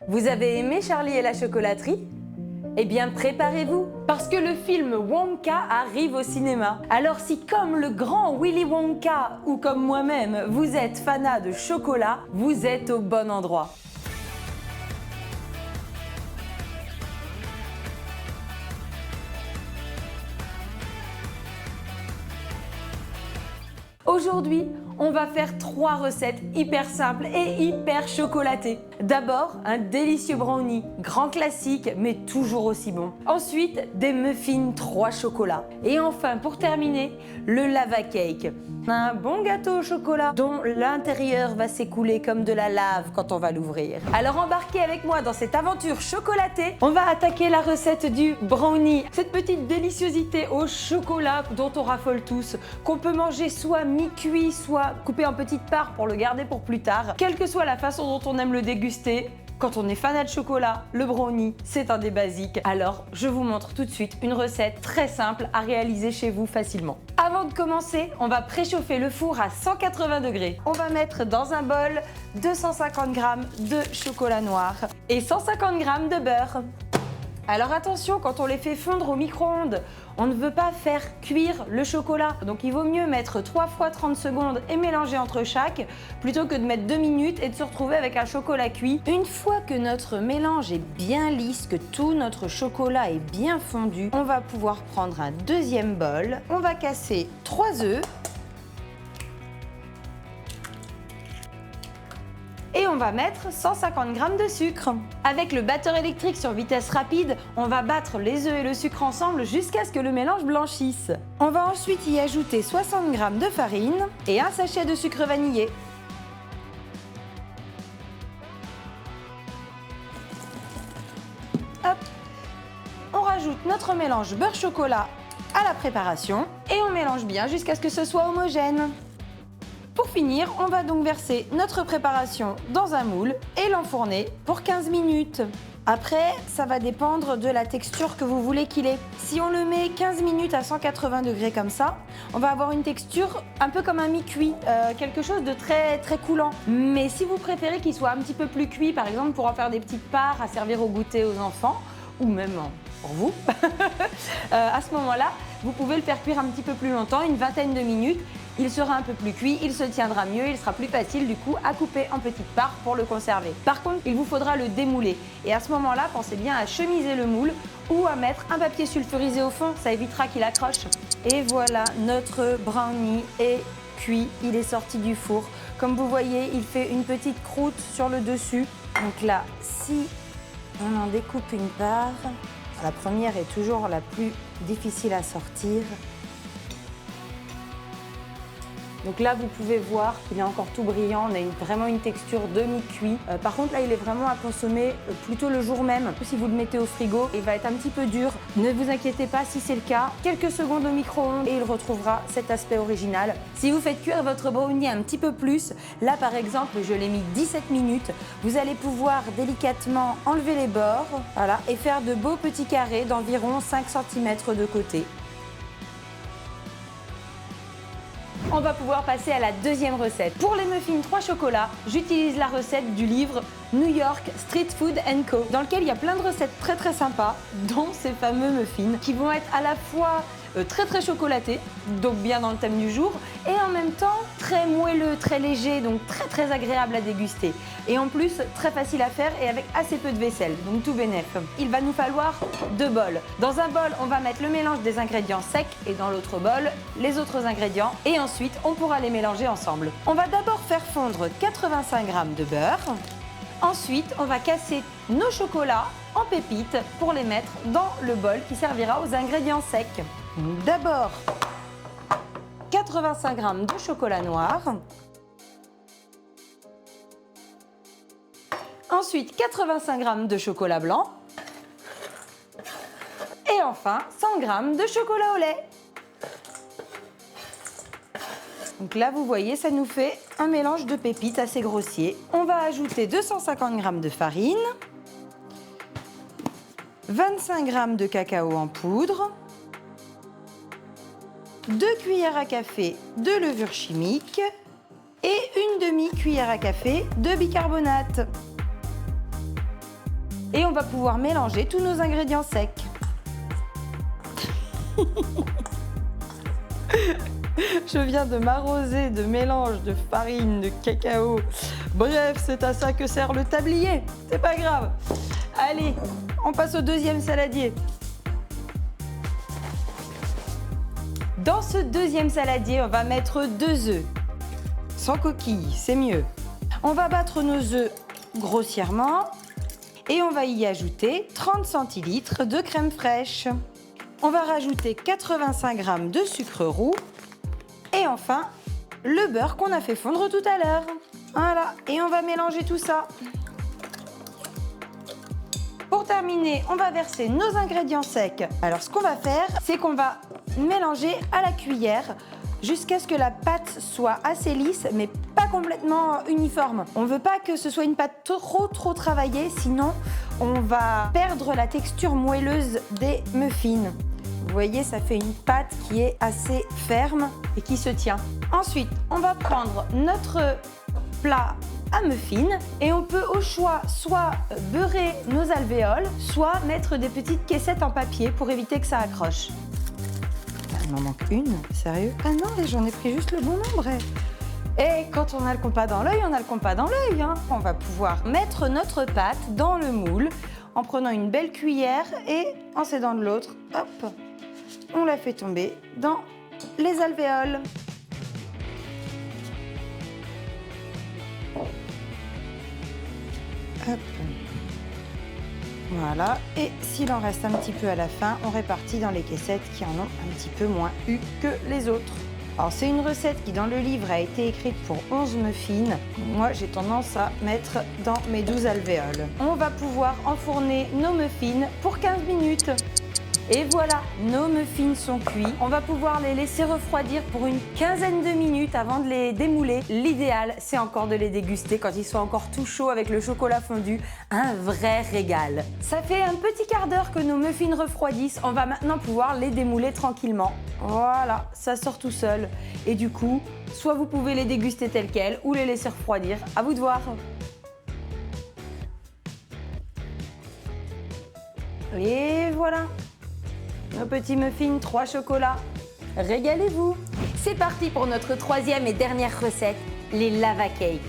Vous avez aimé Charlie et la chocolaterie? Eh bien, préparez-vous, parce que le film Wonka arrive au cinéma. Alors si comme le grand Willy Wonka, ou comme moi-même, vous êtes fanat de chocolat, vous êtes au bon endroit. Aujourd'hui, on va faire 3 recettes hyper simples et hyper chocolatées. D'abord, un délicieux brownie, grand classique mais toujours aussi bon. Ensuite, des muffins 3 chocolats. Et enfin, pour terminer, le lava cake. Un bon gâteau au chocolat dont l'intérieur va s'écouler comme de la lave quand on va l'ouvrir. Alors embarquez avec moi dans cette aventure chocolatée. On va attaquer la recette du brownie. Cette petite déliciosité au chocolat dont on raffole tous, qu'on peut manger soit mi-cuit, soit coupé en petites parts pour le garder pour plus tard. Quelle que soit la façon dont on aime le déguster, quand on est fanat de chocolat, le brownie, c'est un des basiques. Alors, je vous montre tout de suite une recette très simple à réaliser chez vous facilement. Avant de commencer, on va préchauffer le four à 180 degrés. On va mettre dans un bol 250 g de chocolat noir et 150 g de beurre. Alors attention, quand on les fait fondre au micro-ondes, on ne veut pas faire cuire le chocolat. Donc il vaut mieux mettre 3 fois 30 secondes et mélanger entre chaque, plutôt que de mettre 2 minutes et de se retrouver avec un chocolat cuit. Une fois que notre mélange est bien lisse, que tout notre chocolat est bien fondu, on va pouvoir prendre un deuxième bol. On va casser 3 œufs. Et on va mettre 150 g de sucre. Avec le batteur électrique sur vitesse rapide, on va battre les œufs et le sucre ensemble jusqu'à ce que le mélange blanchisse. On va ensuite y ajouter 60 g de farine et un sachet de sucre vanillé. Hop. On rajoute notre mélange beurre-chocolat à la préparation et on mélange bien jusqu'à ce que ce soit homogène. Pour finir, on va donc verser notre préparation dans un moule et l'enfourner pour 15 minutes. Après, ça va dépendre de la texture que vous voulez qu'il ait. Si on le met 15 minutes à 180 degrés comme ça, on va avoir une texture un peu comme un mi-cuit, quelque chose de très coulant. Mais si vous préférez qu'il soit un petit peu plus cuit, par exemple pour en faire des petites parts à servir au goûter aux enfants, ou même pour vous, à ce moment-là, vous pouvez le faire cuire un petit peu plus longtemps, une vingtaine de minutes. Il sera un peu plus cuit, il se tiendra mieux, il sera plus facile du coup à couper en petites parts pour le conserver. Par contre, il vous faudra le démouler. Et à ce moment-là, pensez bien à chemiser le moule ou à mettre un papier sulfurisé au fond, ça évitera qu'il accroche. Et voilà, notre brownie est cuit, il est sorti du four. Comme vous voyez, il fait une petite croûte sur le dessus. Donc là, si on en découpe une part, la première est toujours la plus difficile à sortir. Donc là, vous pouvez voir qu'il est encore tout brillant, on a vraiment une texture demi-cuit. Par contre, là, il est vraiment à consommer plutôt le jour même. Si vous le mettez au frigo, il va être un petit peu dur. Ne vous inquiétez pas si c'est le cas. Quelques secondes au micro-ondes et il retrouvera cet aspect original. Si vous faites cuire votre brownie un petit peu plus, là, par exemple, je l'ai mis 17 minutes, vous allez pouvoir délicatement enlever les bords, voilà, et faire de beaux petits carrés d'environ 5 cm de côté. On va pouvoir passer à la deuxième recette. Pour les muffins 3 chocolats, j'utilise la recette du livre New York Street Food & Co, dans lequel il y a plein de recettes très sympas, dont ces fameux muffins, qui vont être à la fois très chocolatés, donc bien dans le thème du jour, et en même temps très moelleux, très léger, donc très agréable à déguster. Et en plus, très facile à faire et avec assez peu de vaisselle, donc tout bénef. Il va nous falloir 2 bols. Dans un bol, on va mettre le mélange des ingrédients secs et dans l'autre bol, les autres ingrédients. Et ensuite, on pourra les mélanger ensemble. On va d'abord faire fondre 85 g de beurre. Ensuite, on va casser nos chocolats en pépites pour les mettre dans le bol qui servira aux ingrédients secs. D'abord, 85 g de chocolat noir. Ensuite, 85 g de chocolat blanc. Et enfin, 100 g de chocolat au lait. Donc là, vous voyez, ça nous fait un mélange de pépites assez grossier. On va ajouter 250 g de farine, 25 g de cacao en poudre, 2 cuillères à café de levure chimique et une demi-cuillère à café de bicarbonate. Et on va pouvoir mélanger tous nos ingrédients secs. Je viens de m'arroser de mélange de farine, de cacao. Bref, c'est à ça que sert le tablier. C'est pas grave. Allez, on passe au deuxième saladier. Dans ce deuxième saladier, on va mettre 2 œufs. Sans coquille, c'est mieux. On va battre nos œufs grossièrement et on va y ajouter 30 centilitres de crème fraîche. On va rajouter 85 g de sucre roux et enfin le beurre qu'on a fait fondre tout à l'heure. Voilà, et on va mélanger tout ça. Pour terminer, on va verser nos ingrédients secs. Alors ce qu'on va faire, c'est qu'on va mélanger à la cuillère jusqu'à ce que la pâte soit assez lisse, mais pas complètement uniforme. On ne veut pas que ce soit une pâte trop travaillée, sinon on va perdre la texture moelleuse des muffins. Vous voyez, ça fait une pâte qui est assez ferme et qui se tient. Ensuite, on va prendre notre plat à muffins et on peut au choix soit beurrer nos alvéoles, soit mettre des petites caissettes en papier pour éviter que ça accroche. Il m'en manque une, sérieux? Ah non, j'en ai pris juste le bon nombre. Et quand on a le compas dans l'œil, on a le compas dans l'œil. On va pouvoir mettre notre pâte dans le moule en prenant une belle cuillère et en s'aidant de l'autre, hop, on la fait tomber dans les alvéoles. Hop. Voilà, et s'il en reste un petit peu à la fin, on répartit dans les caissettes qui en ont un petit peu moins eu que les autres. Alors c'est une recette qui dans le livre a été écrite pour 11 muffins. Moi j'ai tendance à mettre dans mes 12 alvéoles. On va pouvoir enfourner nos muffins pour 15 minutes. Et voilà, nos muffins sont cuits. On va pouvoir les laisser refroidir pour une quinzaine de minutes avant de les démouler. L'idéal, c'est encore de les déguster quand ils sont encore tout chauds avec le chocolat fondu. Un vrai régal. Ça fait un petit quart d'heure que nos muffins refroidissent. On va maintenant pouvoir les démouler tranquillement. Voilà, ça sort tout seul. Et du coup, soit vous pouvez les déguster tels quels ou les laisser refroidir. À vous de voir. Et voilà. Nos petits muffins 3 chocolats. Régalez-vous! C'est parti pour notre troisième et dernière recette, les lava cakes.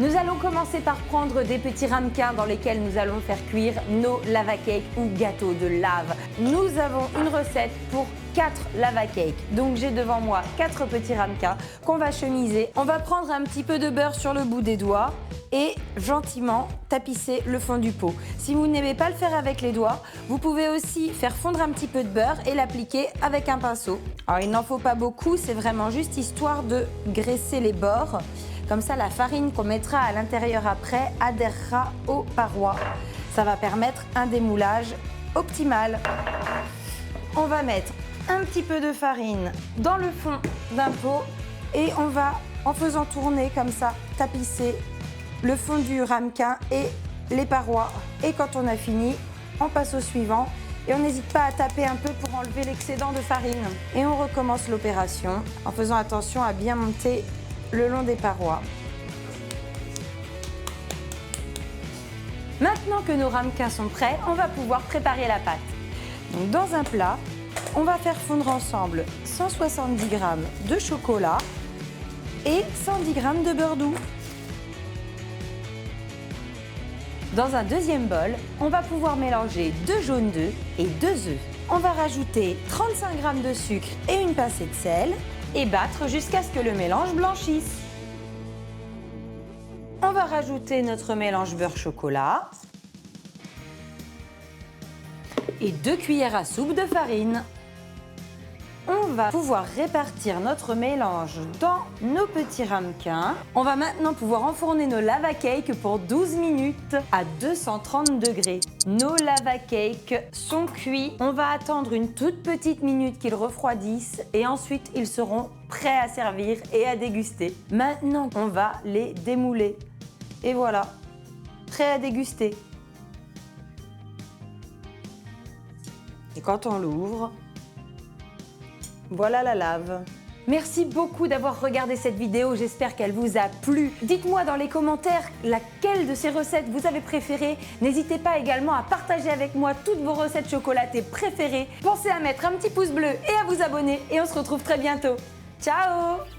Nous allons commencer par prendre des petits ramequins dans lesquels nous allons faire cuire nos lava cakes ou gâteaux de lave. Nous avons une recette pour 4 lava cakes. Donc j'ai devant moi 4 petits ramequins qu'on va chemiser. On va prendre un petit peu de beurre sur le bout des doigts et gentiment tapisser le fond du pot. Si vous n'aimez pas le faire avec les doigts, vous pouvez aussi faire fondre un petit peu de beurre et l'appliquer avec un pinceau. Alors il n'en faut pas beaucoup, c'est vraiment juste histoire de graisser les bords. Comme ça, la farine qu'on mettra à l'intérieur après adhérera aux parois. Ça va permettre un démoulage optimal. On va mettre un petit peu de farine dans le fond d'un pot et on va, en faisant tourner comme ça, tapisser le fond du ramequin et les parois. Et quand on a fini, on passe au suivant et on n'hésite pas à taper un peu pour enlever l'excédent de farine. Et on recommence l'opération en faisant attention à bien monter le long des parois. Maintenant que nos ramequins sont prêts, on va pouvoir préparer la pâte. Donc dans un plat, on va faire fondre ensemble 170 g de chocolat et 110 g de beurre doux. Dans un deuxième bol, on va pouvoir mélanger 2 jaunes d'œufs et 2 œufs. On va rajouter 35 g de sucre et une pincée de sel et battre jusqu'à ce que le mélange blanchisse. On va rajouter notre mélange beurre-chocolat et 2 cuillères à soupe de farine. On va pouvoir répartir notre mélange dans nos petits ramequins. On va maintenant pouvoir enfourner nos lava cakes pour 12 minutes à 230 degrés. Nos lava cakes sont cuits. On va attendre une toute petite minute qu'ils refroidissent et ensuite ils seront prêts à servir et à déguster. Maintenant, on va les démouler. Et voilà, prêts à déguster. Et quand on l'ouvre, voilà la lave. Merci beaucoup d'avoir regardé cette vidéo, j'espère qu'elle vous a plu. Dites-moi dans les commentaires laquelle de ces recettes vous avez préférée. N'hésitez pas également à partager avec moi toutes vos recettes chocolatées préférées. Pensez à mettre un petit pouce bleu et à vous abonner et on se retrouve très bientôt. Ciao!